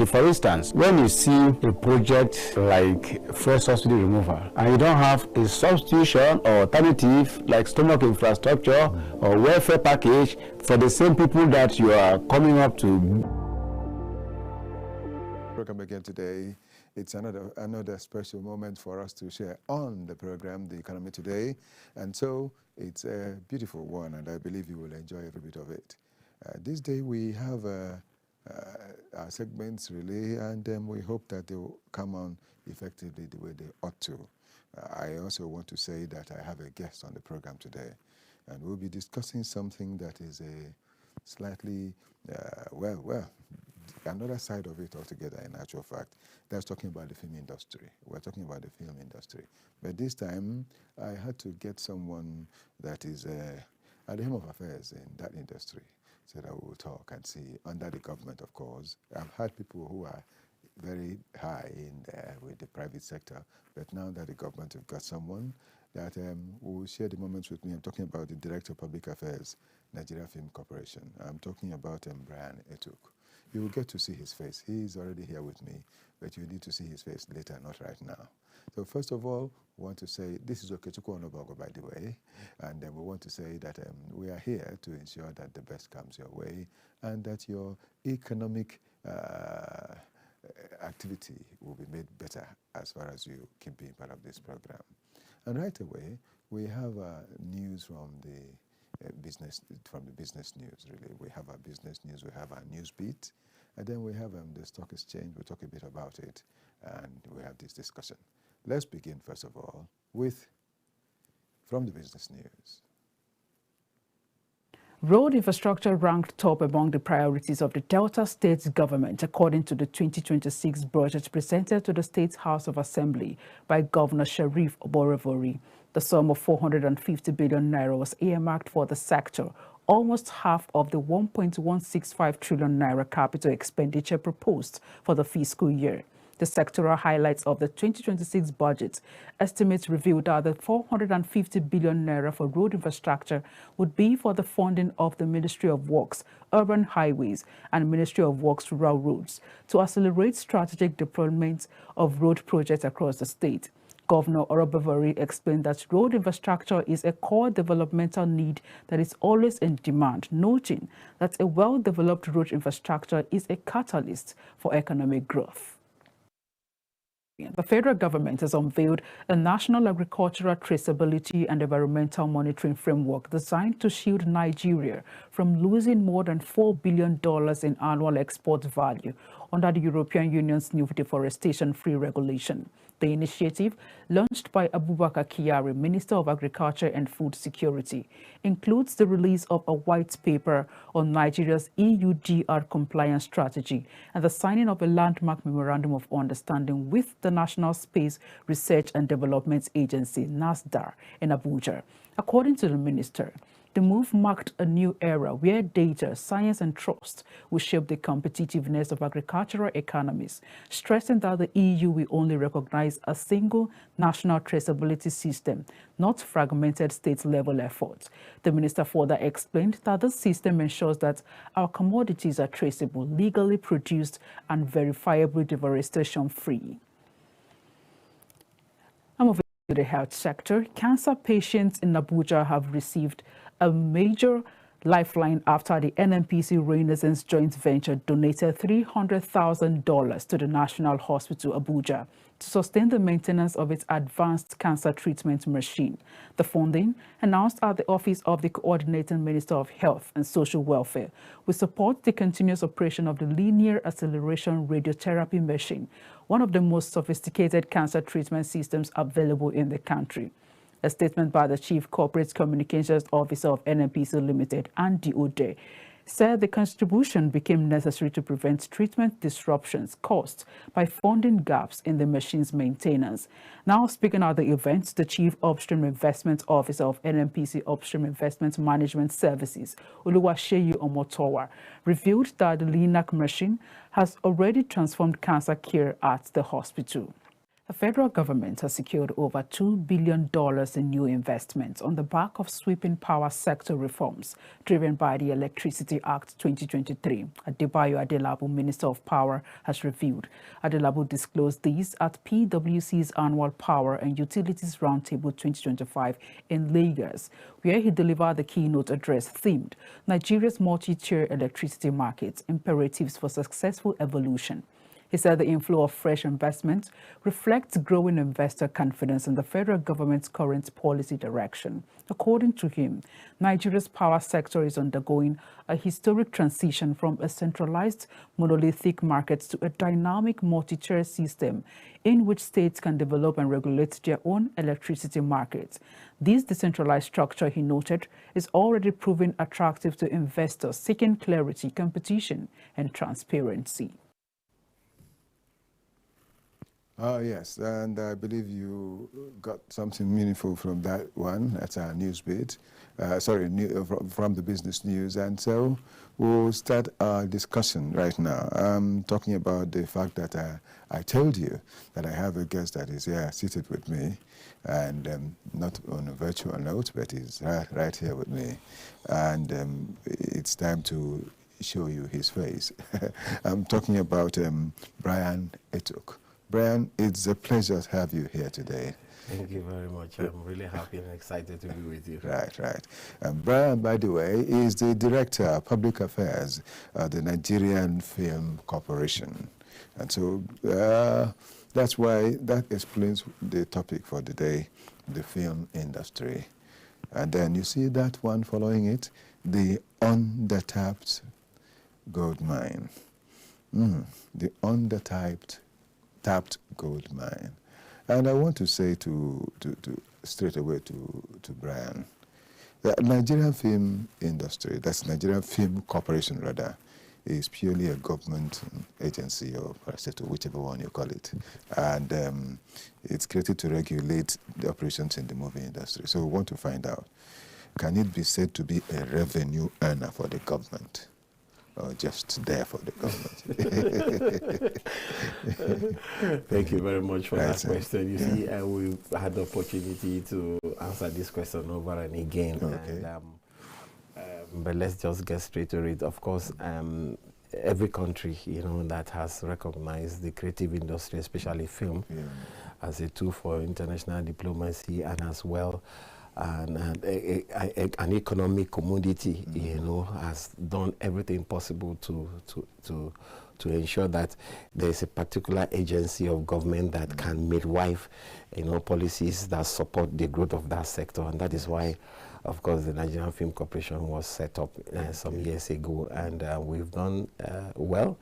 For instance, when you see a project like fuel subsidy removal and you don't have a substitution or alternative like stomach infrastructure or welfare package for the same people that you are coming up to. Welcome again today. It's another special moment for us to share on the program, The Economy Today. And so it's a beautiful one, and I believe you will enjoy every bit of it. This day we have our segments really, and we hope that they will come on effectively the way they ought to. I also want to say that I have a guest on the program today, and we'll be discussing something that is a slightly, another side of it altogether in actual fact. That's talking about the film industry. We're talking about the film industry. But this time, I had to get someone that is at the helm of affairs in that industry, so that we will talk and see, under the government, of course. I've had people who are very high in there with the private sector, but now that the government have got someone that will share the moments with me. I'm talking about the Director of Public Affairs, Nigeria Film Corporation. I'm talking about Brian Etuk. You will get to see his face. He's already here with me, but you need to see his face later, not right now. So first of all, we want to say, this is Okechukwu Onobogo, by the way, and we want to say that we are here to ensure that the best comes your way and that your economic activity will be made better as far as you keep being part of this program. And right away, we have news from the business news, really. We have our business news, we have our news beat, and then we have the stock exchange. We'll talk a bit about it, and we have this discussion. Let's begin, first of all, from the business news. Road infrastructure ranked top among the priorities of the Delta State government, according to the 2026 budget presented to the State House of Assembly by Governor Sharif Oborevori. The sum of 450 billion naira was earmarked for the sector, almost half of the 1.165 trillion naira capital expenditure proposed for the fiscal year. The sectoral highlights of the 2026 budget estimates revealed that the 450 billion naira for road infrastructure would be for the funding of the Ministry of Works, Urban Highways, and Ministry of Works Rural Roads to accelerate strategic deployment of road projects across the state. Governor Oborevori explained that road infrastructure is a core developmental need that is always in demand, noting that a well-developed road infrastructure is a catalyst for economic growth. The federal government has unveiled a national agricultural traceability and environmental monitoring framework designed to shield Nigeria from losing more than $4 billion in annual export value under the European Union's new deforestation-free regulation. The initiative, launched by Abubakar Kyari, Minister of Agriculture and Food Security, includes the release of a white paper on Nigeria's EUDR compliance strategy and the signing of a landmark memorandum of understanding with the National Space Research and Development Agency, NASDAR, in Abuja. According to the minister, the move marked a new era where data, science, and trust will shape the competitiveness of agricultural economies, stressing that the EU will only recognize a single national traceability system, not fragmented state-level efforts. The minister further explained that the system ensures that our commodities are traceable, legally produced, and verifiably deforestation-free. I'm moving to the health sector. Cancer patients in Abuja have received a major lifeline after the NNPC Renaissance joint venture donated $300,000 to the National Hospital Abuja to sustain the maintenance of its advanced cancer treatment machine. The funding, announced at the Office of the Coordinating Minister of Health and Social Welfare, will support the continuous operation of the linear acceleration radiotherapy machine, one of the most sophisticated cancer treatment systems available in the country. A statement by the Chief Corporate Communications Officer of NNPC Limited, Andy Ode, said the contribution became necessary to prevent treatment disruptions caused by funding gaps in the machine's maintenance. Now speaking at the event, the Chief Upstream Investment Officer of NNPC Upstream Investment Management Services, Oluwaseyi Omotowa, revealed that the LINAC machine has already transformed cancer care at the hospital. The federal government has secured over $2 billion in new investments on the back of sweeping power sector reforms driven by the Electricity Act 2023. Adebayo Adelabu, Minister of Power, has revealed. Adelabu disclosed these at PwC's annual Power and Utilities Roundtable 2025 in Lagos, where he delivered the keynote address themed Nigeria's multi-tier electricity market, imperatives for successful evolution. He said the inflow of fresh investment reflects growing investor confidence in the federal government's current policy direction. According to him, Nigeria's power sector is undergoing a historic transition from a centralized monolithic market to a dynamic multi-tier system in which states can develop and regulate their own electricity markets. This decentralized structure, he noted, is already proving attractive to investors seeking clarity, competition, and transparency. Yes, and I believe you got something meaningful from that one. That's our news bit. From the business news. And so we'll start our discussion right now. I'm talking about the fact that I told you that I have a guest that is here seated with me, and not on a virtual note, but he's right here with me. And it's time to show you his face. I'm talking about Brian Etuk. Brian, it's a pleasure to have you here today. Thank you very much. I'm really happy and excited to be with you. Right. Brian, by the way, is the Director of Public Affairs at the Nigerian Film Corporation. And so that explains the topic for the day, the film industry. And then you see that one following it, the Undertapped Goldmine. The Undertapped Goldmine. And I want to say straight away to Brian, the Nigerian film industry, that's Nigerian Film Corporation rather, is purely a government agency or parastatal, whichever one you call it. And it's created to regulate the operations in the movie industry. So we want to find out, can it be said to be a revenue earner for the government? Or just there for the government? Thank you very much for that question. You see, we've had the opportunity to answer this question over and again. Okay. But let's just get straight to it. Of course, every country, that has recognized the creative industry, especially film, as a tool for international diplomacy and as well an economic commodity, has done everything possible to ensure that there is a particular agency of government that can midwife, policies that support the growth of that sector. And that is why, of course, the Nigerian Film Corporation was set up some years ago, and we've done well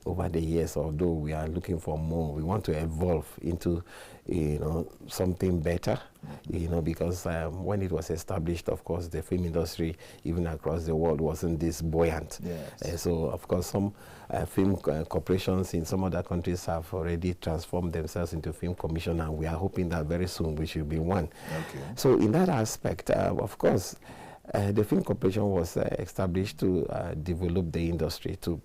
over the years, although we are looking for more. We want to evolve into, something better, because when it was established, of course, the film industry, even across the world, wasn't this buoyant. Yes. So, of course, some film corporations in some other countries have already transformed themselves into film commission, and we are hoping that very soon we should be one. Okay. So, in that aspect, of course, the film corporation was established to develop the industry, to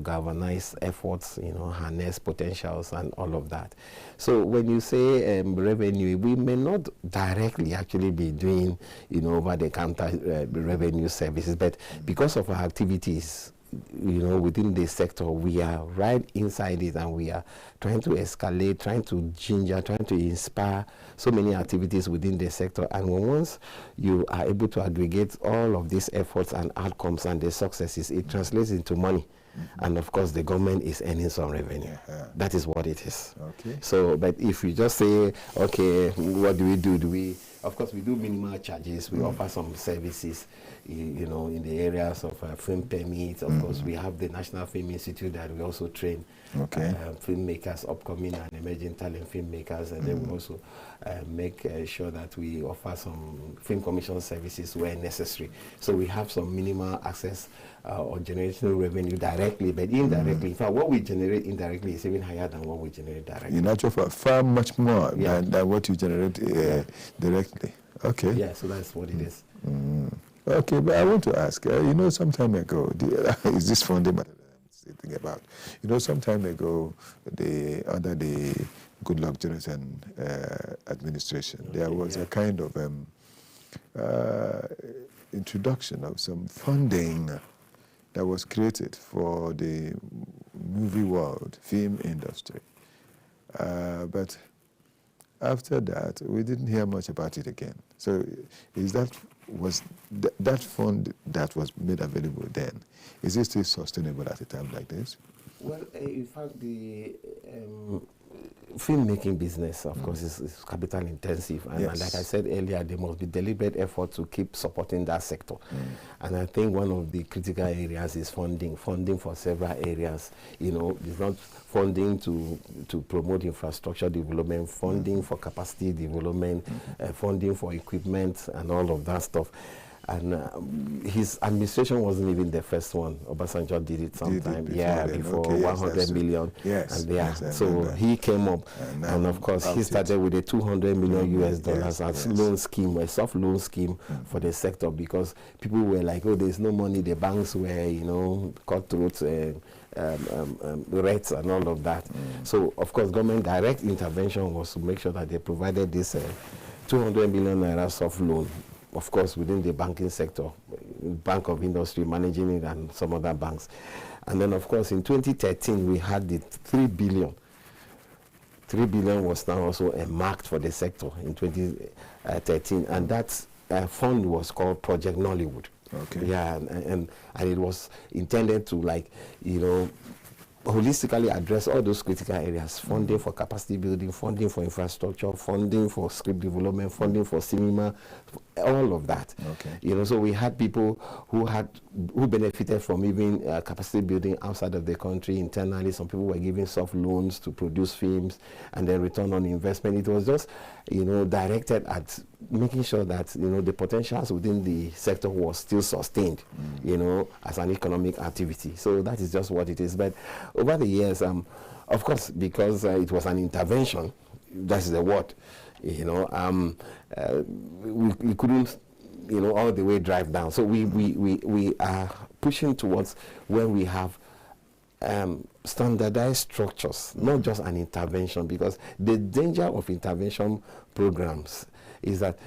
galvanize efforts, harness potentials and all of that. So when you say revenue, we may not directly actually be doing, over-the-counter revenue services, but because of our activities, within the sector, we are right inside it, and we are trying to escalate, trying to ginger, trying to inspire so many activities within the sector. And once you are able to aggregate all of these efforts and outcomes and the successes, it translates into money. And of course, the government is earning some revenue. That is what it is. Okay. So, but if you just say, okay, what do we do? Of course, we do minimal charges. We offer some services, in the areas of film permits. Of course, we have the National Film Institute that we also train filmmakers, upcoming and emerging talent filmmakers, and then we also make sure that we offer some film commission services where necessary. So we have some minimal access or generational revenue directly, but indirectly. In fact, what we generate indirectly is even higher than what we generate directly. In actual fact, far much more than what you generate directly. Okay. Yeah, so that's what it is. Okay, but I want to ask, some time ago, is this fundamental that I'm thinking about? Some time ago, under the Goodluck Jonathan administration. There was a kind of introduction of some funding that was created for the movie world, film industry. But after that, we didn't hear much about it again. So was that fund that was made available then, is it still sustainable at a time like this? Well, in fact, the filmmaking business, of course, is capital intensive. And, Yes. and like I said earlier, there must be deliberate effort to keep supporting that sector. And I think one of the critical areas is funding for several areas. You know, it's not funding to promote infrastructure development, funding for capacity development, funding for equipment and all of that stuff. And his administration wasn't even the first one. Obasanjo did it sometime, before okay, 100 million. Yes, and yes, so he came up, and of course he started with a 200 million US dollars as loan scheme, a soft loan scheme for the sector, because people were like, oh, there's no money. The banks were, you know, cutthroat rates and all of that. So of course, government direct intervention was to make sure that they provided this 200 million naira soft loan. Of course, within the banking sector, Bank of Industry managing it and some other banks. And then, of course, in 2013, we had the 3 billion. 3 billion was now also earmarked for the sector in 2013. And that fund was called Project Nollywood. Okay. Yeah, and it was intended to, like, you know, holistically address all those critical areas: funding for capacity building, funding for infrastructure, funding for script development, funding for cinema, all of that. Okay. You know, so we had people who benefited from even capacity building outside of the country internally. Some people were giving soft loans to produce films, and then return on investment. It was just, you know, directed at making sure that, you know, the potentials within the sector was still sustained, you know, as an economic activity. So that is just what it is. But over the years, of course, because it was an intervention, that's the word, you know, we couldn't, you know, all the way drive down. So we are pushing towards where we have standardized structures, not just an intervention, because the danger of intervention programs is that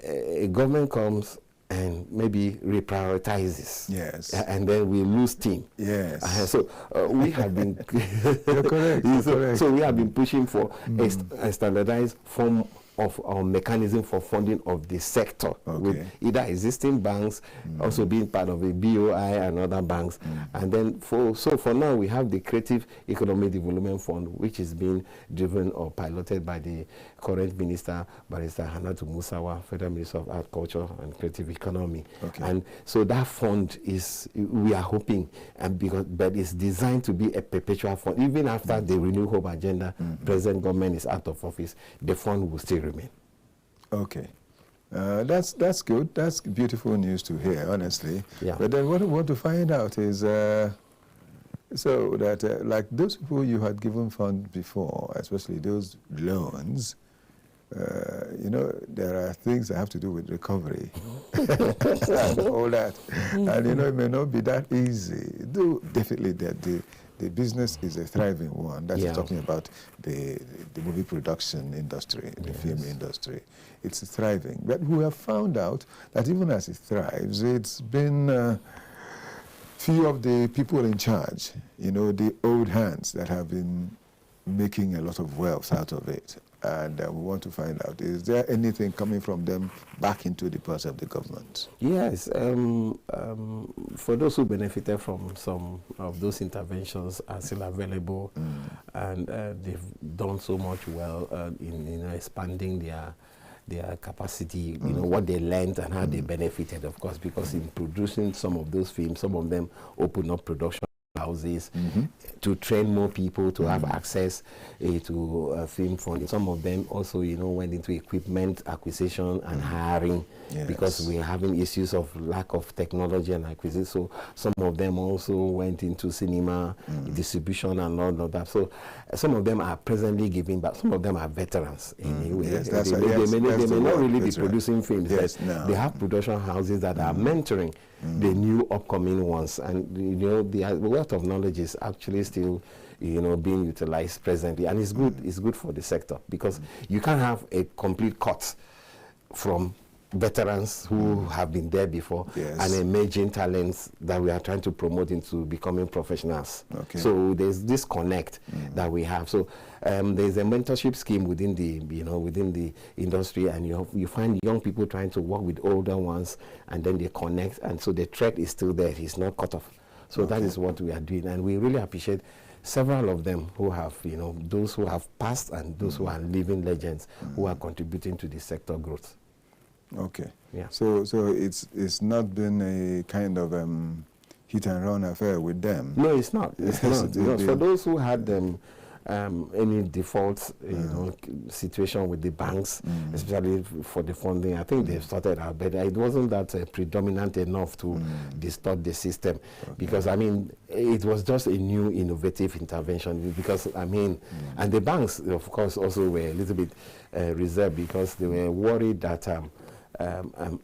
a government comes and maybe reprioritizes. Yes. And then we lose steam. Yes. So we have been You're correct. You're correct. So we have been pushing for a standardized form of our mechanism for funding of the sector, with either existing banks, also being part of a BOI and other banks. And then for now we have the Creative Economic Development Fund, which is being driven or piloted by the current minister, Barrister Hannatu Musawa, Federal Minister of Art, Culture and Creative Economy. And so that fund is, we are hoping, but it's designed to be a perpetual fund. Even after the Renew Hope agenda, present government is out of office, the fund will still remain. Okay. That's good. That's beautiful news to hear, honestly. Yeah. But then what we want to find out is, so that like those people you had given funds before, especially those loans, you know, there are things that have to do with recovery and all that. And, you know, it may not be that easy. Though definitely that the business is a thriving one. That's talking about the movie production industry, the film industry. It's thriving. But we have found out that even as it thrives, it's been few of the people in charge, you know, the old hands that have been making a lot of wealth out of it. And we want to find out, is there anything coming from them back into the purse of the government? Yes. For those who benefited from some of those interventions are still available, and they've done so much well in expanding their capacity, you know, what they learned and how they benefited, of course, because in producing some of those films, some of them open up production houses to train more people to have access to film funding. Some of them also, you know, went into equipment acquisition and hiring because we are having issues of lack of technology and acquisition. So some of them also went into cinema distribution and all of that. So some of them are presently giving back. Some of them are veterans. Anyway, they may not really be producing films. They have production houses that are mentoring the new upcoming ones. And you know, the wealth of knowledge is actually still, you know, being utilized presently, and it's good. It's good for the sector, because you can't have a complete cut from veterans who have been there before, and emerging talents that we are trying to promote into becoming professionals. So there's this connect that we have. So there's a mentorship scheme within the, you know, within the industry, and you find young people trying to work with older ones, and then they connect, and so the thread is still there. It's not cut off. So that is what we are doing, and we really appreciate several of them who have, you know, those who have passed and those who are living legends who are contributing to the sector growth. Okay. Yeah. So it's not been a kind of hit and run affair with them. No, it's not. It's not. No, for those who had any default, you know, situation with the banks, especially for the funding, I think they've sorted out, but it wasn't that predominant enough to distort the system, because I mean, it was just a new innovative intervention. Because I mean, and the banks, of course, also were a little bit reserved, because they were worried that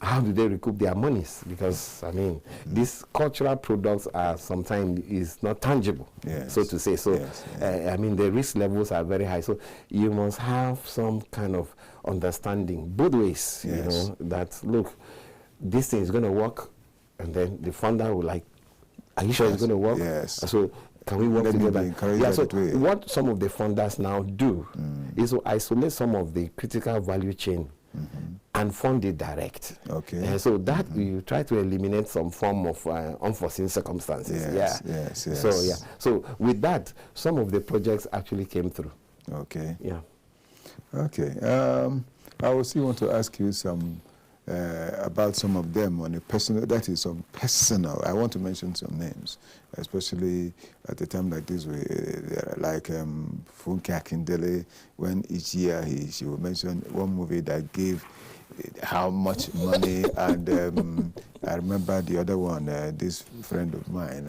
how do they recoup their monies? Because I mean, these cultural products are sometimes is not tangible, so to say. So I mean, the risk levels are very high. So you must have some kind of understanding both ways. You know, that look, this thing is going to work, and then the funder will like, are you sure it's going to work? So can we work together? Yeah, so what some of the funders now do is to isolate some of the critical value chain and fund it direct. So that you try to eliminate some form of unforeseen circumstances. So with that, some of the projects actually came through. I also want to ask you some about some of them on a personal, that is on personal. I want to mention some names, especially at a time like this, like Funke Akindele, when each year she will mention one movie that gave how much money, and I remember the other one, this friend of mine,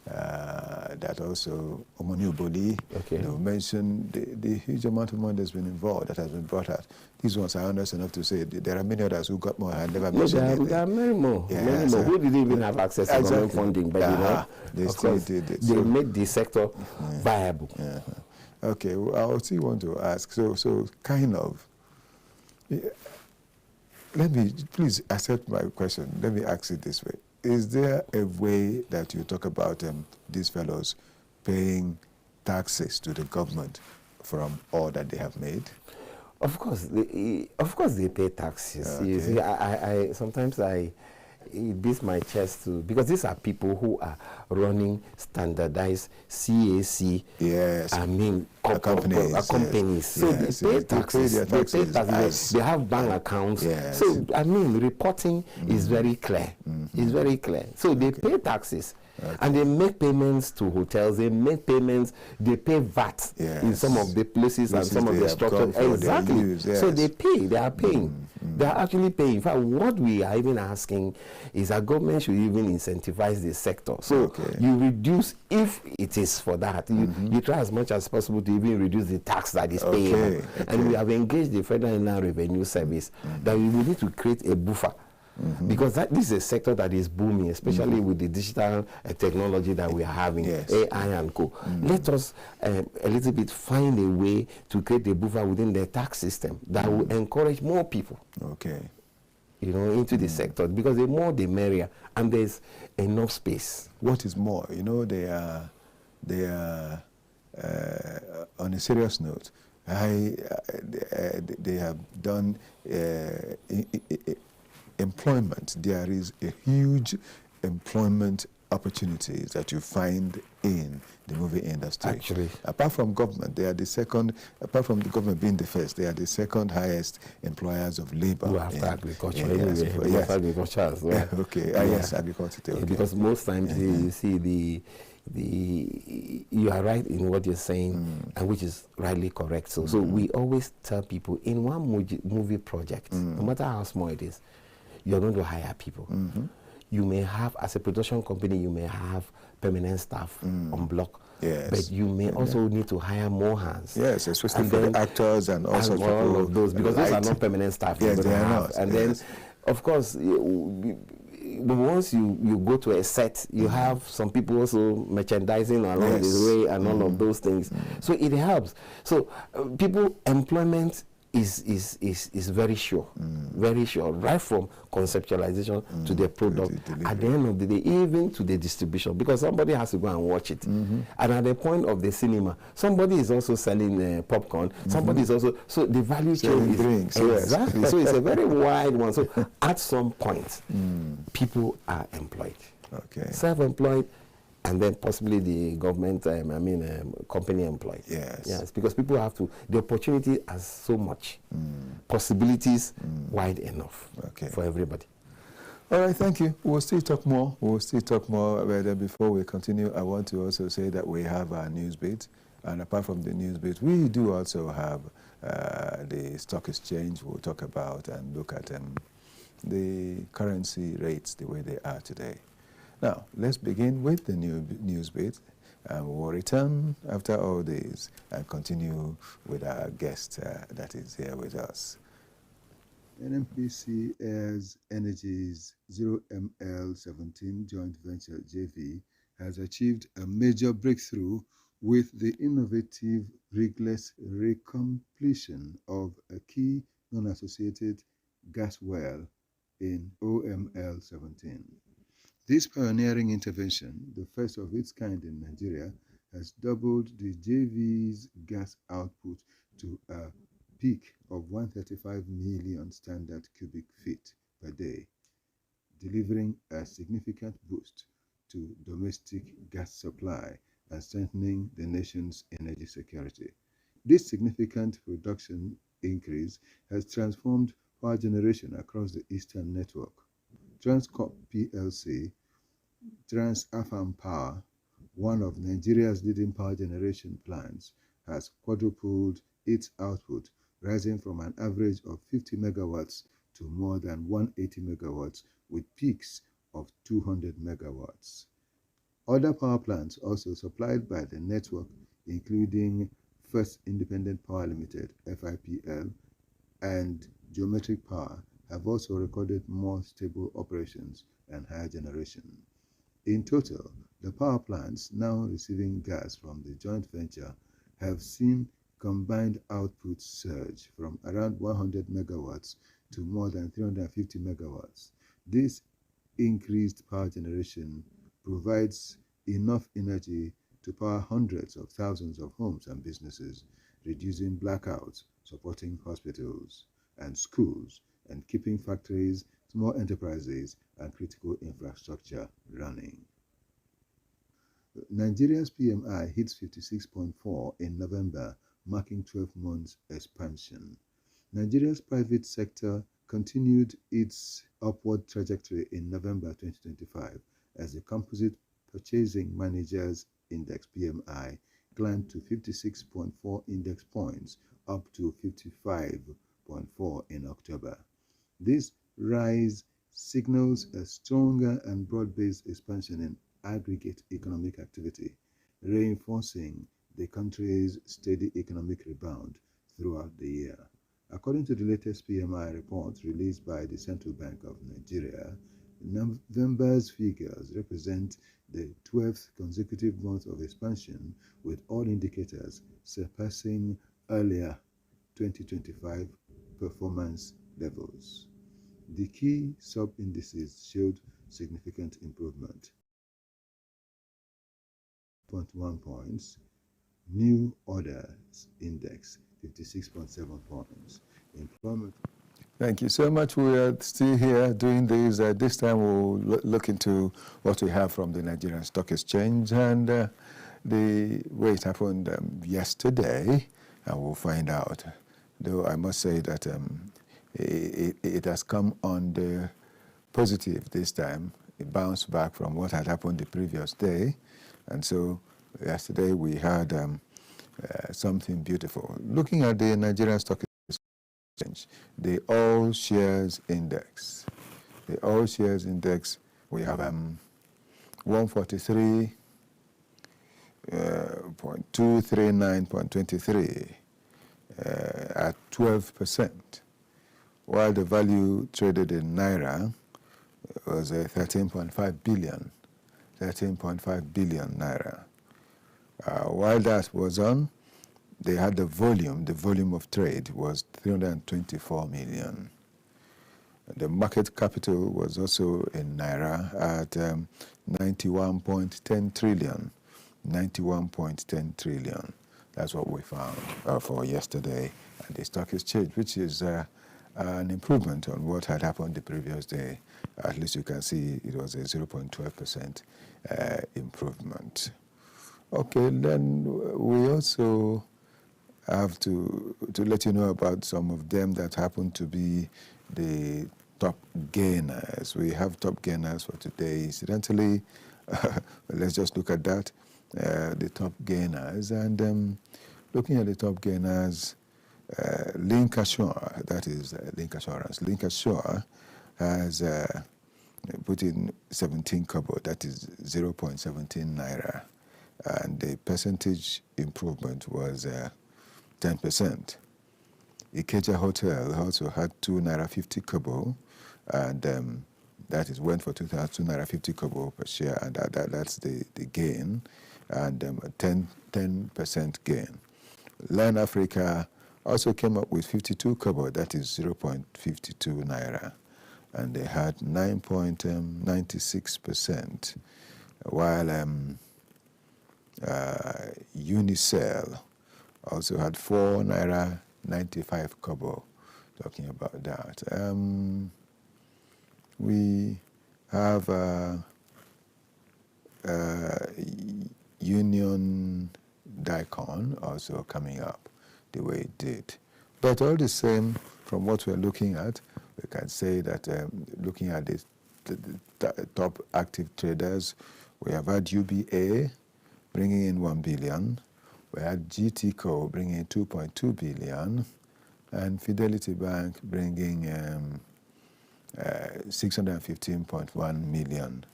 that also, Omoni Oboli, they will mention the huge amount of money that's been involved, that has been brought out. These ones are honest enough to say there are many others who got more and never mentioned anything. There are many more. Many more. Who didn't even have access to government funding, but you know, they made the sector viable. Okay, well, I also want to ask, so kind of, let me, please accept my question. Let me ask it this way. Is there a way that you talk about these fellows paying taxes to the government from all that they have made? Of course they pay taxes. You see, I sometimes it beats my chest to, because these are people who are running standardized CAC. I mean, companies. So they pay taxes. They have bank accounts. So I mean, reporting is very clear. It's very clear. So they pay taxes. And they make payments to hotels, they make payments, they pay VAT in some of the places and some of the structures. Exactly. So they pay, they are paying. They are actually paying. In fact, what we are even asking is that government should even incentivize the sector. So you reduce, if it is for that, you try as much as possible to even reduce the tax that is paid. And we have engaged the Federal Inland Revenue Service that we will need to create a buffer. Because this is a sector that is booming, especially with the digital technology that we are having, AI and co. Let us a little bit find a way to create a buffer within the tax system that will encourage more people, you know, into the sector, because the more the merrier, and there's enough space. What is more, you know, they are on a serious note, they have done employment. There is a huge employment opportunities that you find in the movie industry. Actually, apart from government, they are the second, apart from the government being the first, they are the second highest employers of labor. After agriculture, agriculture as well. Yes, agriculture. Because most times you see you are right in what you're saying, and which is rightly correct. So we always tell people, in one movie project, no matter how small it is, you're going to hire people. You may have, as a production company, you may have permanent staff on block. But you may also need to hire more hands. Especially for the actors and all sorts of those, because those are not permanent staff. They are not. And then, of course, but once you go to a set, you have some people also merchandising along the way and all of those things. So it helps. So people employment is very sure, very sure, right from conceptualization to the product, at the end of the day, even to the distribution, because somebody has to go and watch it. And at the point of the cinema, somebody is also selling popcorn, somebody is also, so the value chain is drinks, exactly. So it's a very wide one. So at some point, people are employed, self-employed, and then possibly the government, company employed. Yes, because people have to, the opportunity has so much, possibilities wide enough for everybody. All right, thank you. We'll still talk more. But before we continue, I want to also say that we have our news bit. And apart from the news bit, we do also have the stock exchange we'll talk about and look at the currency rates the way they are today. Now, let's begin with the news bit, and we'll return after all this and continue with our guest that is here with us. NNPC Airs Energy's 0ML17 joint venture JV has achieved a major breakthrough with the innovative rigless recompletion of a key non-associated gas well in OML17. This pioneering intervention, the first of its kind in Nigeria, has doubled the JV's gas output to a peak of 135 million standard cubic feet per day, delivering a significant boost to domestic gas supply and strengthening the nation's energy security. This significant production increase has transformed power generation across the Eastern network. Transcorp PLC, Trans-Afam Power, one of Nigeria's leading power generation plants, has quadrupled its output, rising from an average of 50 megawatts to more than 180 megawatts, with peaks of 200 megawatts. Other power plants also supplied by the network, including First Independent Power Limited, FIPL, and Geometric Power, have also recorded more stable operations and higher generation. In total, the power plants now receiving gas from the joint venture have seen combined output surge from around 100 megawatts to more than 350 megawatts. This increased power generation provides enough energy to power hundreds of thousands of homes and businesses, reducing blackouts, supporting hospitals and schools, and keeping factories, small enterprises, and critical infrastructure running. Nigeria's PMI hits 56.4 in November, marking 12 months expansion. Nigeria's private sector continued its upward trajectory in November 2025 as the Composite Purchasing Managers Index PMI climbed to 56.4 index points, up to 55.4 in October. This rise signals a stronger and broad-based expansion in aggregate economic activity, reinforcing the country's steady economic rebound throughout the year. According to the latest PMI report released by the Central Bank of Nigeria, November's figures represent the 12th consecutive month of expansion, with all indicators surpassing earlier 2025 performance levels. The key sub-indices showed significant improvement. 0.1 points, new orders index 56.7 points, employment. Thank you so much. We are still here doing this. This time we'll look into what we have from the Nigerian Stock Exchange and the way it happened yesterday, and we'll find out. Though I must say that it has come on the positive this time. It bounced back from what had happened the previous day. And so yesterday we had something beautiful. Looking at the Nigerian Stock Exchange, the All Shares Index. The All Shares Index, we have 143.239.23 at 12%, while the value traded in Naira was 13.5 billion. 13.5 billion naira. While that was on, they had the volume of trade was 324 million. The market capital was also in naira at 91.10 trillion. 91.10 trillion. That's what we found for yesterday at the stock exchange, which is an improvement on what had happened the previous day. At least you can see it was a 0.12% improvement. Okay, then we also have to let you know about some of them that happen to be the top gainers. We have top gainers for today. Incidentally, let's just look at that, the top gainers. And looking at the top gainers, Link Assure, that is Link Assurance. Link Assure has put in 17 kobo, that is 0.17 naira. And the percentage improvement was 10%. Ikeja Hotel also had 2 naira 50 kobo, and that is went for 2 naira 50 kobo per share, and that's the gain, and 10% gain. Land Africa also came up with 52 kobo, that is 0.52 naira, and they had 9.96%, while Unicell also had 4 naira 95 kobo, talking about that. We have Union Daikon also coming up the way it did. But all the same, from what we're looking at, we can say that looking at the top active traders, we have had UBA bringing in 1 billion. We had GTCO bringing in 2.2 billion, and Fidelity Bank bringing 615.1 million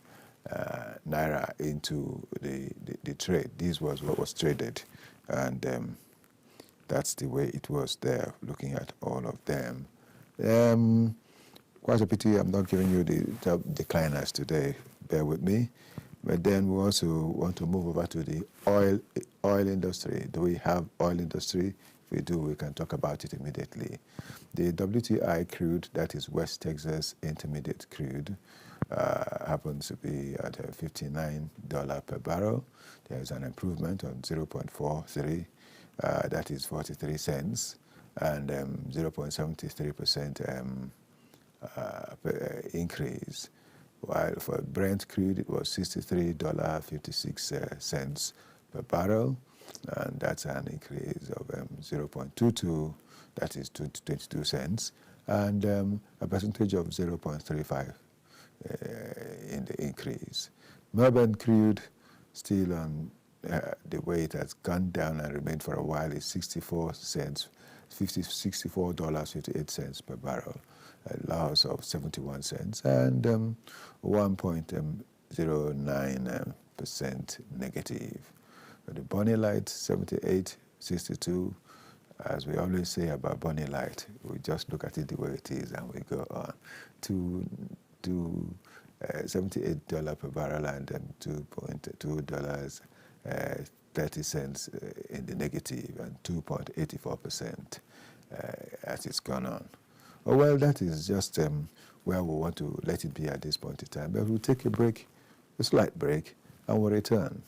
naira into the trade. This was what was traded, and that's the way it was there, looking at all of them. Quite a pity I'm not giving you the top decliners today, bear with me. But then we also want to move over to the oil industry. Do we have oil industry? If we do, we can talk about it immediately. The WTI crude, that is West Texas Intermediate crude, happens to be at $59 per barrel. There is an improvement on 0.43, that is 43 cents, and 0.73% increase. While for Brent crude, it was $63.56 per barrel, and that's an increase of 0.22, that is 22 cents, and a percentage of 0.35 in the increase. Melbourne crude, still on the way it has gone down and remained for a while, is 64 cents, $64.58 per barrel, a loss of 71 cents, and 1.09% negative. But the Bonnie Light, 78.62, as we always say about Bonnie Light, we just look at it the way it is and we go on to $78 per barrel, and $2.30 in the negative, and 2.84% as it's gone on. Oh, well, that is just where we want to let it be at this point in time. But we'll take a break, a slight break, and we'll return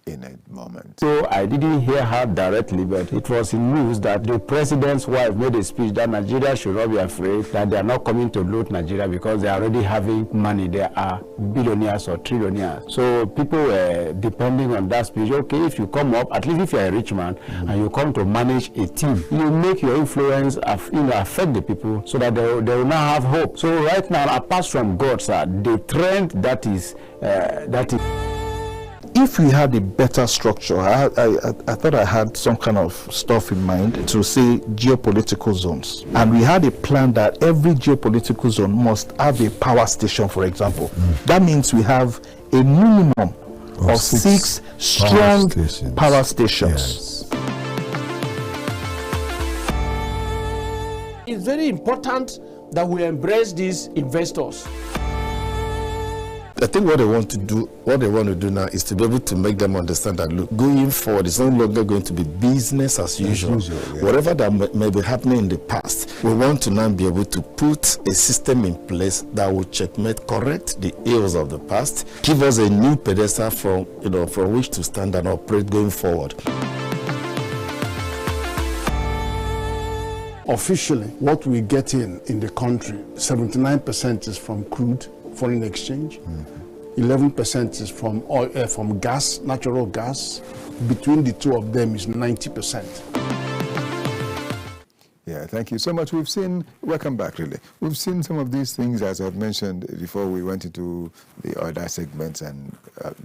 in a moment. So I didn't hear her directly, but it was in news that the president's wife made a speech that Nigeria should not be afraid that they are not coming to loot Nigeria because they are already having money. They are billionaires or trillionaires. So people were depending on that speech. Okay, if you come up, at least if you're a rich man, and you come to manage a team, you make your influence affect the people so that they will not have hope. So right now, apart from God, sir, the trend that is if we had a better structure, I thought I had some kind of stuff in mind to say geopolitical zones. And we had a plan that every geopolitical zone must have a power station, for example. That means we have a minimum of 6 strong power stations. Yes. It's very important that we embrace these investors. I think what they want to do now is to be able to make them understand that, look, going forward, it's no longer going to be business as usual. Yeah. Whatever that may be happening in the past, we want to now be able to put a system in place that will checkmate, correct the ills of the past, give us a new pedestal from which to stand and operate going forward. Officially, what we get in the country, 79% is from crude, foreign exchange, 11% is from oil, from gas, natural gas. Between the two of them is 90%. Yeah, thank you so much. Welcome back, really. We've seen some of these things, as I've mentioned before we went into the other segments and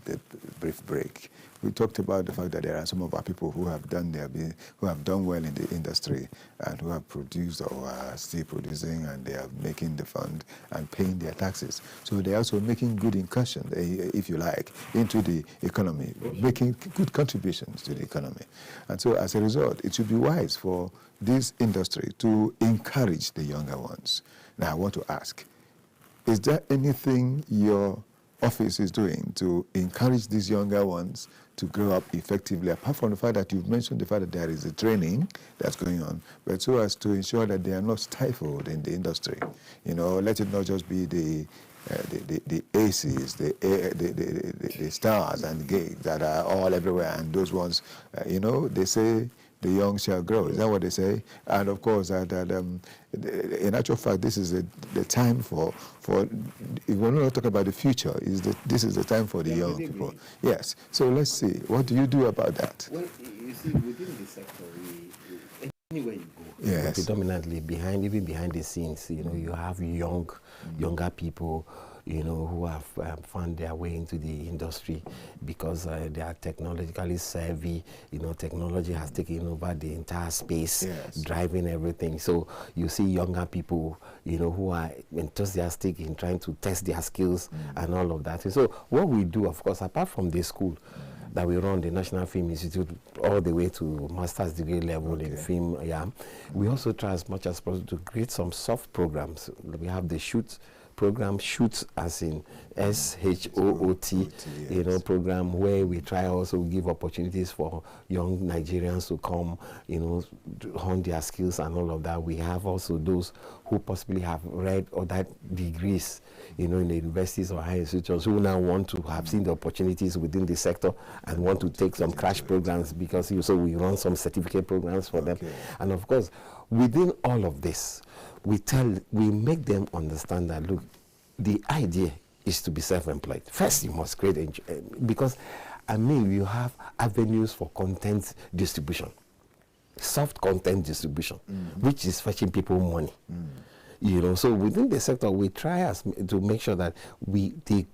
the brief break. We talked about the fact that there are some of our people who have done well in the industry and who have produced or are still producing, and they are making the fund and paying their taxes. So they're also making good incursion, if you like, into the economy, making good contributions to the economy. And so as a result, it should be wise for this industry to encourage the younger ones. Now I want to ask, is there anything your office is doing to encourage these younger ones to grow up effectively, apart from the fact that you've mentioned the fact that there is a training that's going on, but so as to ensure that they are not stifled in the industry? Let it not just be the aces, the stars and the gigs that are all everywhere, and those ones, they say the young shall grow. Is that what they say? And of course, in actual fact, this is the time for if we're not talking about the future, this is the time for the young people. Yes. So let's see. What do you do about that? Well, you see, within the sector, anywhere you go, yes, predominantly even behind the scenes, you have younger people, who have found their way into the industry because they are technologically savvy. Technology has taken over the entire space, yes, driving everything. So you see younger people, who are enthusiastic in trying to test their skills and all of that. And so what we do, of course, apart from the school that we run, the National Film Institute, all the way to master's degree level in film, we also try as much as possible to create some soft programs. We have the program, shoots as in SHOOT, yes, program where we try also give opportunities for young Nigerians to come, to hone their skills and all of that. We have also those who possibly have read other degrees, in the universities or higher institutions, who now want to have seen the opportunities within the sector and want to take some crash programs, because so we run some certificate programs for them. And of course, within all of this, we make them understand that, look, the idea is to be self-employed. First, you must create, because, you have avenues for content distribution, soft content distribution, which is fetching people money. So within the sector, we try to make sure that they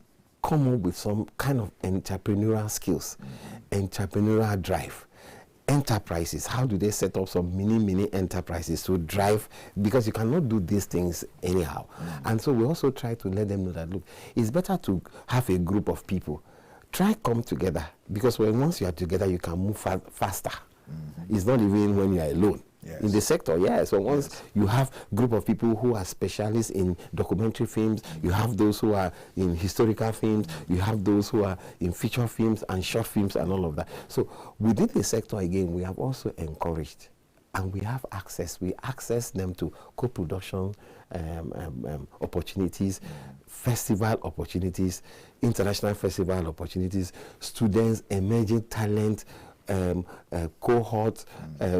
come up with some kind of entrepreneurial skills, entrepreneurial drive. Enterprises, how do they set up some mini enterprises to drive, because you cannot do these things anyhow. And so we also try to let them know that, look, it's better to have a group of people, come together, because once you are together, you can move faster. It's not even when you are alone. Yes. In the sector, so once you have a group of people who are specialists in documentary films, you have those who are in historical films, you have those who are in feature films and short films and all of that. So within the sector, again, we have also encouraged, and we have access. We access them to co-production opportunities, festival opportunities, international festival opportunities, students, emerging talent, cohort,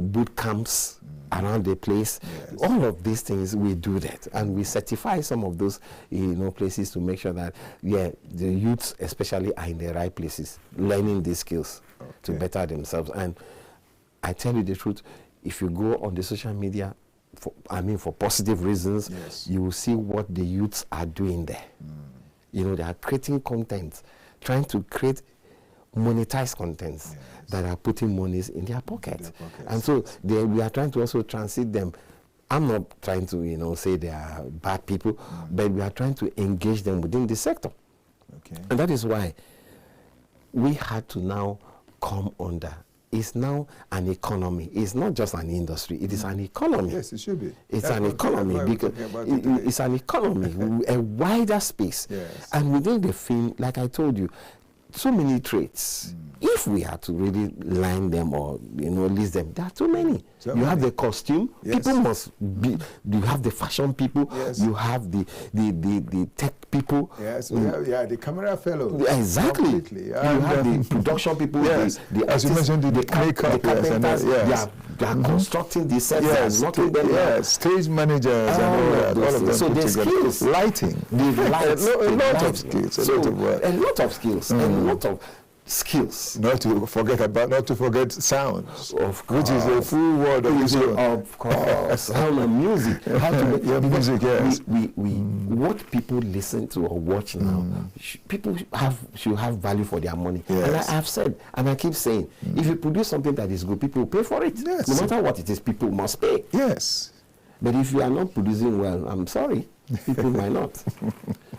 boot camps around the place. Yes. All of these things, we do that, and we certify some of those places to make sure that the youths especially are in the right places, learning these skills to better themselves. And I tell you the truth, if you go on the social media, for positive reasons, you will see what the youths are doing there. They are creating content, trying to create monetized contents that are putting monies in their pockets. And so we are trying to also transit them. I'm not trying to say they are bad people, but we are trying to engage them within the sector. And that is why we had to now come under is now an economy. It's not just an industry. It is an economy. Yes, it should be. It's an economy because it's an economy, a wider space. Yes. And within the film, like I told you, so many traits. If we had to really line them or list them, there are too many. You have the costume. Yes. People must be. You have the fashion people. Yes. You have the tech people. Yes, we have, the camera fellows. Exactly. Completely. You have the production people. Yes. The As you artists, mentioned, the makeup, the carpenters. yes. They are constructing the sets. Yes, They are knocking them down. yes, stage managers and all of them. So put there's together. skills. Lighting. The lights, a lot the of skills. A So lot of work. a lot of skills. A lot of skills. Not to forget sounds, Of course. which is a full word of its own. Of course. Sound and music. How to make music, yes. we what people listen to or watch now, people should have value for their money. Yes. And I've said, and I keep saying, if you produce something that is good, people will pay for it. Yes. No matter what it is, people must pay. Yes. But if you are not producing well, I'm sorry, people might not.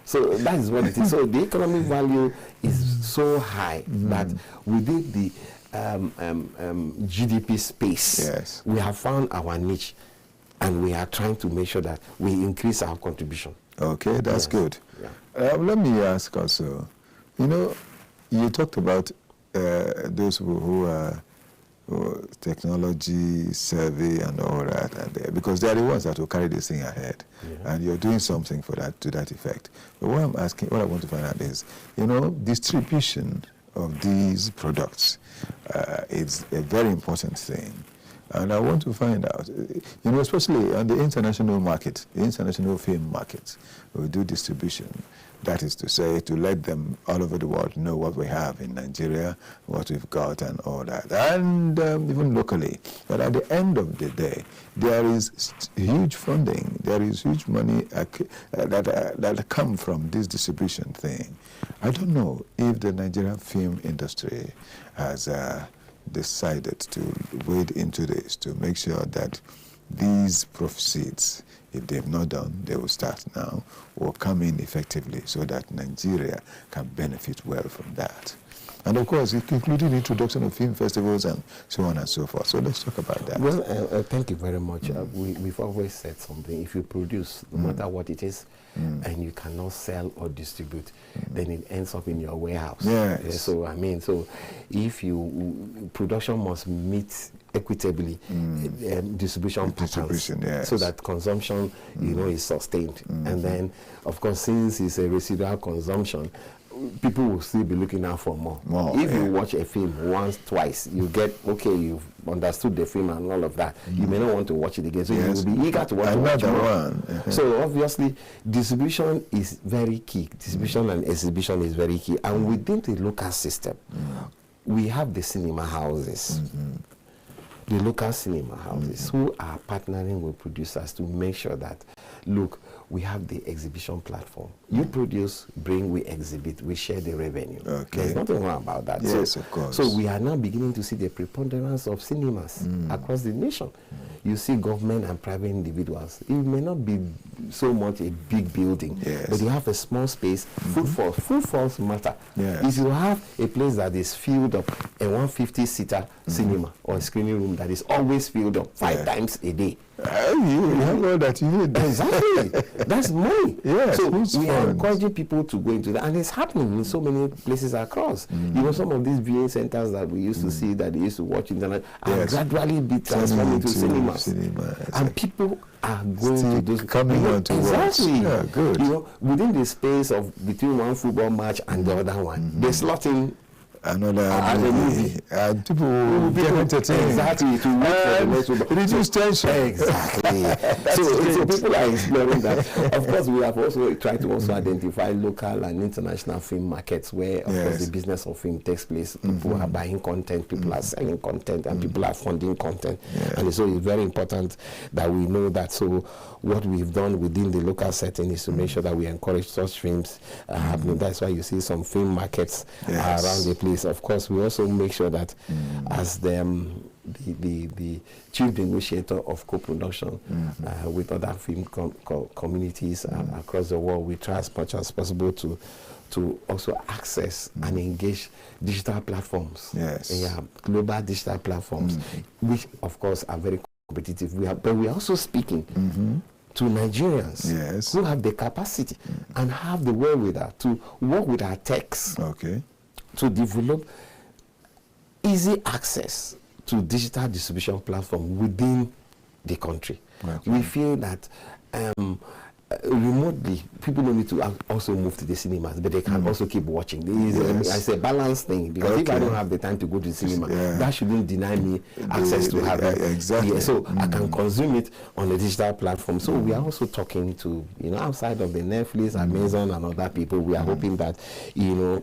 So that is what it is. So the economic value is so high that within the GDP space, Yes. we have found our niche, and we are trying to make sure that we increase our contribution. Okay, that's Yes. good. Yeah. Let me ask also, you talked about those who are technology savvy and all that, and because they are the ones that will carry this thing ahead, and you're doing something for that, to that effect. But what I want to find out is, distribution of these products is a very important thing. And I want to find out, especially on the international market, the international film market, we do distribution. That is to say, to let them all over the world know what we have in Nigeria, what we've got and all that. And even locally. But at the end of the day, there is huge funding, there is huge money that come from this distribution thing. I don't know if the Nigerian film industry has decided to wade into this to make sure that these proceeds, if they've not done, they will start now, will come in effectively so that Nigeria can benefit well from that. And of course, including the introduction of film festivals and so on and so forth. So let's talk about that. Well, thank you very much. We've always said something. If you produce, no matter what it is, and you cannot sell or distribute, then it ends up in your warehouse. Yes. So, if production must meet equitably distribution patterns, yes. so that consumption, is sustained. And then, of course, since it's a residual consumption, people will still be looking out for more. If you watch a film once, twice, you get, you've understood the film and all of that. You may not want to watch it again, so you will be eager to watch more. So obviously, distribution is very key. Distribution and exhibition is very key. And within the local system, we have the cinema houses. The local cinema houses who are partnering with producers to make sure that, look, we have the exhibition platform. You produce, bring, we exhibit, we share the revenue. Okay. There's nothing wrong about that. Yes, of course. So we are now beginning to see the preponderance of cinemas across the nation. You see government and private individuals. It may not be so much a big building, but you have a small space. Footfalls matter. Yes. If you have a place that is filled up, a 150-seater cinema or a screening room that is always filled up 5 times a day, you have all that you need. Exactly. That's money. Yes, so we are encouraging people to go into that, and it's happening in so many places across. Some of these viewing centers that we used to see, that they used to watch internet, are gradually be transformed into cinemas. And people are going to those coming on to exactly. Yeah, good. Within the space of between one football match and the other one, they slot in another movie. And people will get entertained. Exactly. To wait for the next one. Reduce tension. Exactly. so people are exploring that. Of course, we have also tried to also identify local and international film markets where, of course, the business of film takes place. People are buying content, people are selling content, and people are funding content. And so it's very important that we know that. So what we've done within the local setting is to make sure that we encourage such films happening. That's why you see some film markets around the place. Of course, we also make sure that as the chief negotiator of co-production with other film communities across the world, we try as much as possible to to also access and engage digital platforms. Yes. Yeah, global digital platforms, which of course are very competitive. But we are also speaking to Nigerians who have the capacity and have the wherewithal to work with our techs to develop easy access to digital distribution platform within the country. We feel that remotely, people don't need to also move to the cinemas, but they can also keep watching. It's a balanced thing, because if I don't have the time to go to the cinema, that shouldn't deny me access to have it. Exactly. So I can consume it on the digital platform. So we are also talking to, outside of the Netflix, Amazon, and other people. We are hoping that,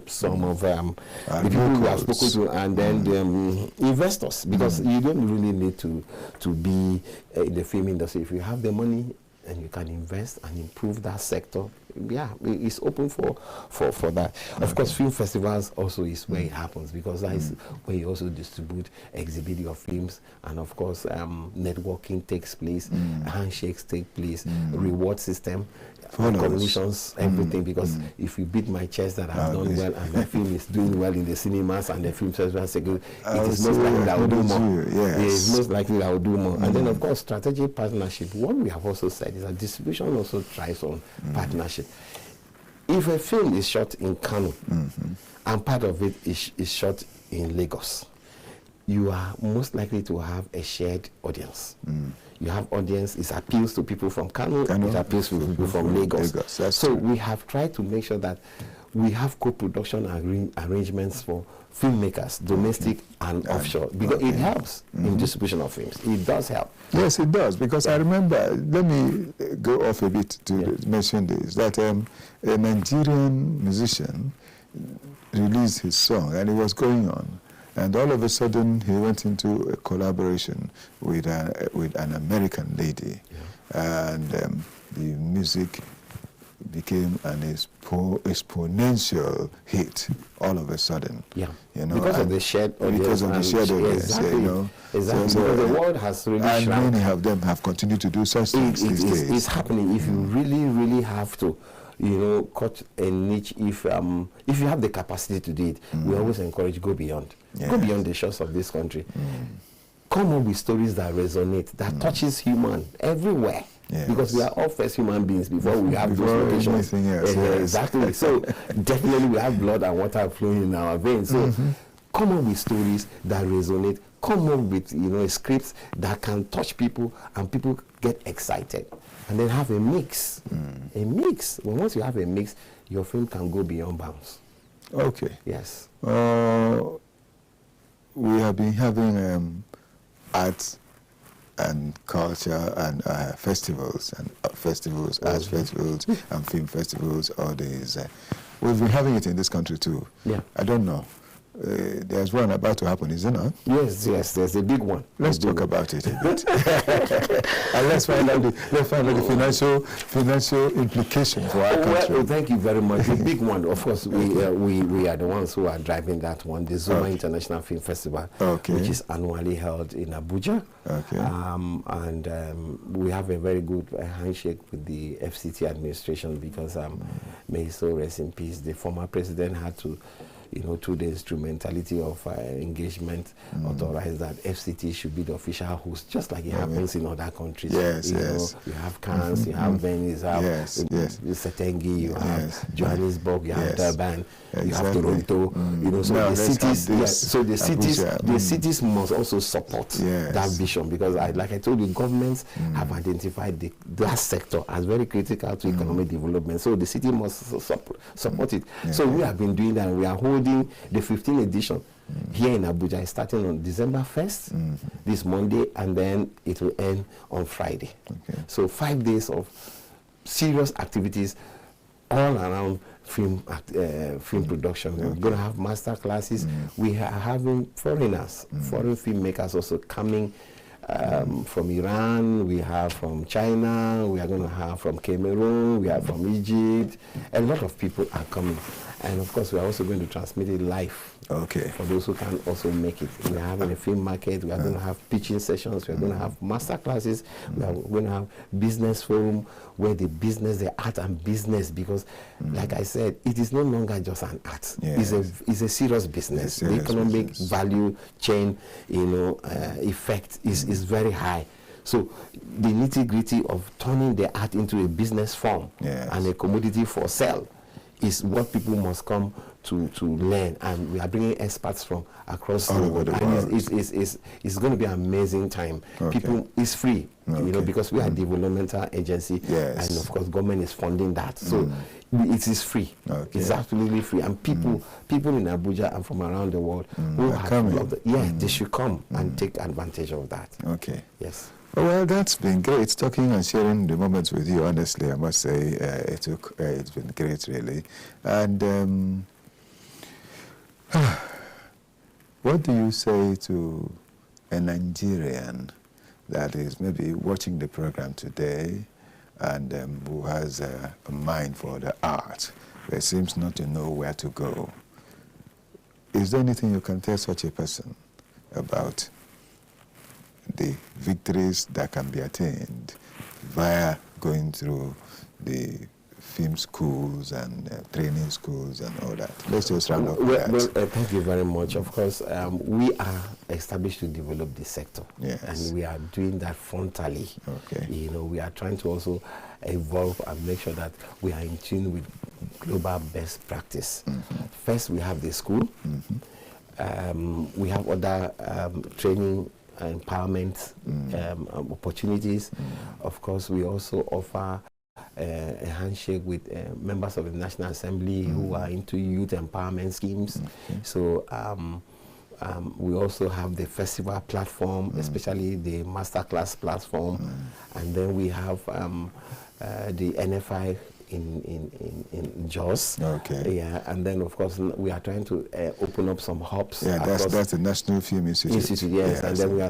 some of the people we have spoken to, and then the investors, because you don't really need to be in the film industry. If you have the money and you can invest and improve that sector, it's open for that. Of course, film festivals also is where it happens, because that is where you also distribute, exhibit your films, and of course networking takes place, handshakes take place, reward system, recognitions, everything, because if you beat my chest that I've done well and the film is doing well in the cinemas and the film festivals, it is most likely that I will do more. It is most likely that I will do more. And then of course, strategic partnership. What we have also said is that distribution also thrives on partnership. If a film is shot in Kano and part of it is shot in Lagos, you are most likely to have a shared audience. You have audience, it appeals to people from Kano, it appeals to people from Lagos. So we have tried to make sure that we have co-production arrangements for filmmakers, domestic and offshore, because it helps in distribution of films. It does help. Yes, it does, because I remember, let me go off a bit to mention this, that a Nigerian musician released his song and it was going on. And all of a sudden, he went into a collaboration with an American lady, and the music became an exponential hit all of a sudden. Because of the shared audience. Because of the shared audience, Exactly. So, the world has really and shrunk. many of them have continued to do such things these days. It's happening. If you really, really have to, cut a niche, if you have the capacity to do it, we always encourage go beyond. Go beyond the shores of this country. Come up with stories that resonate, that touches human everywhere. Because we are all first human beings before we have those locations. Exactly. So definitely we have blood and water flowing in our veins. So come up with stories that resonate. Come up with scripts that can touch people and people get excited. And then have a mix. A mix. Well, once you have a mix, your film can go beyond bounds. Okay. Yes. We have been having arts and culture and festivals and arts festivals and film festivals all these. We've been having it in this country too. I don't know. There's one about to happen, isn't it? Yes, there's a big one. Let's talk about it a bit. And let's find out the financial implication for our country. Well, thank you very much. The big one, of course, we are the ones who are driving that one, the Zuma International Film Festival, which is annually held in Abuja. And we have a very good handshake with the FCT administration, because may he so rest in peace, the former president had to, through the instrumentality of engagement, authorize that FCT should be the official host, just like it happens in other countries. You have Cannes, you have Venice, you have Setengi, you have Johannesburg, you have Durban, you have Toronto. So the cities must also support that vision, because like I told you, governments have identified that sector as very critical to economic development. So the city must support it. So we have been doing that, and we are holding the 15th edition here in Abuja, starting on December 1st, this Monday, and then it will end on Friday. So 5 days of serious activities all around film production. We're going to have master classes. We are having foreigners, foreign filmmakers also coming from Iran, we have from China, we are going to have from Cameroon, we have from Egypt. A lot of people are coming. And of course, we are also going to transmit it live Okay. For those who can also make it. We are having a film market. We are going to have pitching sessions. We are going to have master classes. We are going to have business forum where the art and business, because like I said, it is no longer just an art. Yes. It's a serious business. The economic value chain, effect is very high. So the nitty-gritty of turning the art into a business form and a commodity for sale is what people must come to learn, and we are bringing experts from across the world. And it's going to be an amazing time. People, it's free, because we are a developmental agency, and of course government is funding that. So it is free. It's absolutely free, and people in Abuja and from around the world who have loved it, they should come and take advantage of that. Okay. Yes. Well, that's been great talking and sharing the moments with you. Honestly, I must say it's been great, really. And what do you say to a Nigerian that is maybe watching the program today and who has a mind for the art, but seems not to know where to go? Is there anything you can tell such a person about the victories that can be attained via going through the film schools and training schools and all that? Let's just round up thank you very much. Of course, we are established to develop this sector, and we are doing that frontally. Okay. We are trying to also evolve and make sure that we are in tune with global best practice. First, we have the school. We have other training empowerment opportunities. Of course, we also offer a handshake with members of the National Assembly who are into youth empowerment schemes. So we also have the festival platform, especially the masterclass platform, and then we have the NFI in Jos. And then of course we are trying to open up some hubs. That's the National Film Institute. And then we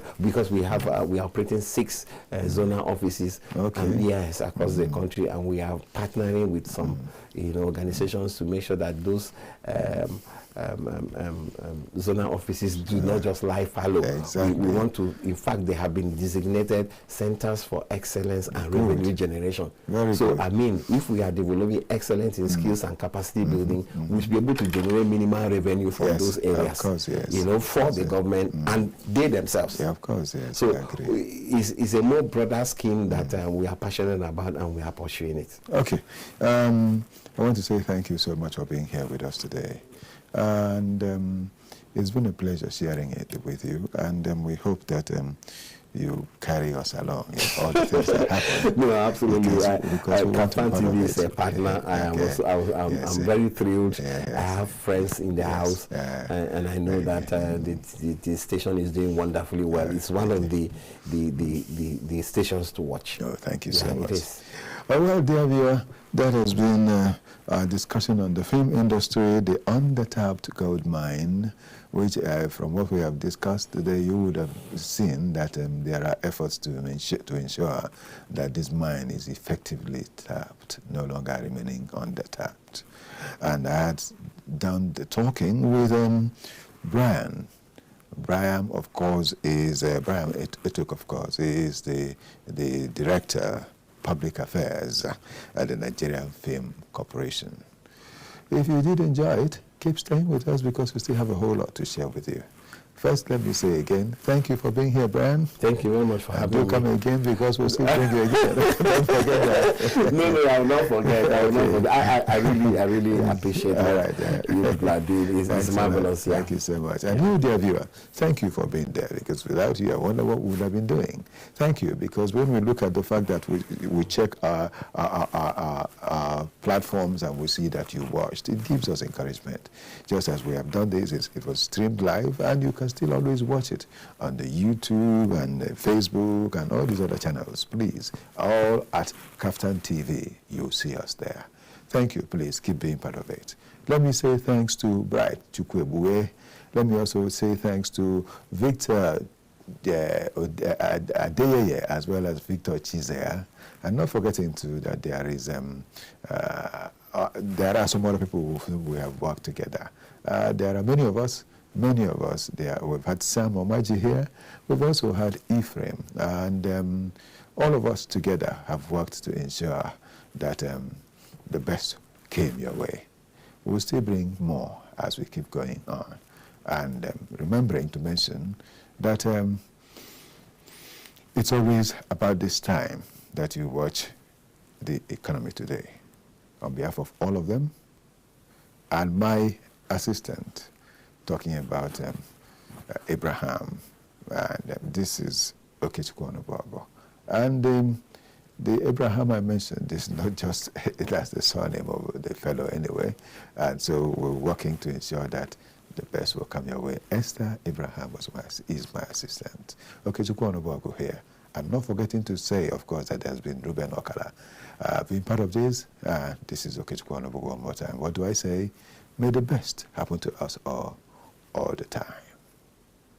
are operating 6 zonal offices across the country, and we are partnering with some organizations to make sure that those zonal offices do not just lie fallow. We want to, in fact, they have been designated centers for excellence and revenue generation. I mean, if we are developing excellence in skills and capacity building, we should be able to generate minimal revenue from those areas, for the government and they themselves. So it's a more broader scheme that we are passionate about, and we are pursuing it. Okay. I want to say thank you so much for being here with us today. And it's been a pleasure sharing it with you, and we hope that you carry us along in all the things that happen. No, absolutely. Because KAFTAN TV is a partner. I'm very thrilled. I have friends in the house, and I know that the station is doing wonderfully well. It's one of the stations to watch. Oh, thank you so much. Well, dear viewer, that has been our discussion on the film industry, the Undertapped Goldmine, which from what we have discussed today, you would have seen that there are efforts to ensure that this mine is effectively tapped, no longer remaining undertapped. And I had done the talking with Brian. Brian, of course, is Brian Etuk, of course, is the director Public Affairs at the Nigerian Film Corporation. If you did enjoy it, keep staying with us because we still have a whole lot to share with you. First, let me say again, thank you for being here, Brian. Thank you very much for having me. Do come again because we'll still bring you again. Don't forget that. No, I will not forget. I will not forget. I really appreciate what you people are doing. It's marvelous. Thank you so much. And you, dear viewer, thank you for being there, because without you, I wonder what we would have been doing. Thank you, because when we look at the fact that we check our platforms and we see that you watched, it gives us encouragement. Just as we have done this, it was streamed live, and you can still always watch it on the YouTube and Facebook and all these other channels. Please, all at KAFTAN TV, you'll see us there. Thank you. Please keep being part of it. Let me say thanks to Bright Chukwebue. Let me also say thanks to Victor Adeyeye as well as Victor Chizea. And not forgetting that there is there are some other people with whom we have worked together. There are many of us. We've had Sam Omaji here. We've also had Ephraim. And all of us together have worked to ensure that the best came your way. We'll still bring more as we keep going on. And remembering to mention that it's always about this time that you watch the economy today. On behalf of all of them, and my assistant, talking about Abraham, and this is Okechukwu Onubogo. And the Abraham I mentioned is not just, that's the surname of the fellow anyway, and so we're working to ensure that the best will come your way. Esther Abraham is my assistant. Okechukwu Onubogo here. I'm not forgetting to say, of course, that there's been Ruben Okala being part of this. This is Okechukwu Onubogo one more time. What do I say? May the best happen to us all the time.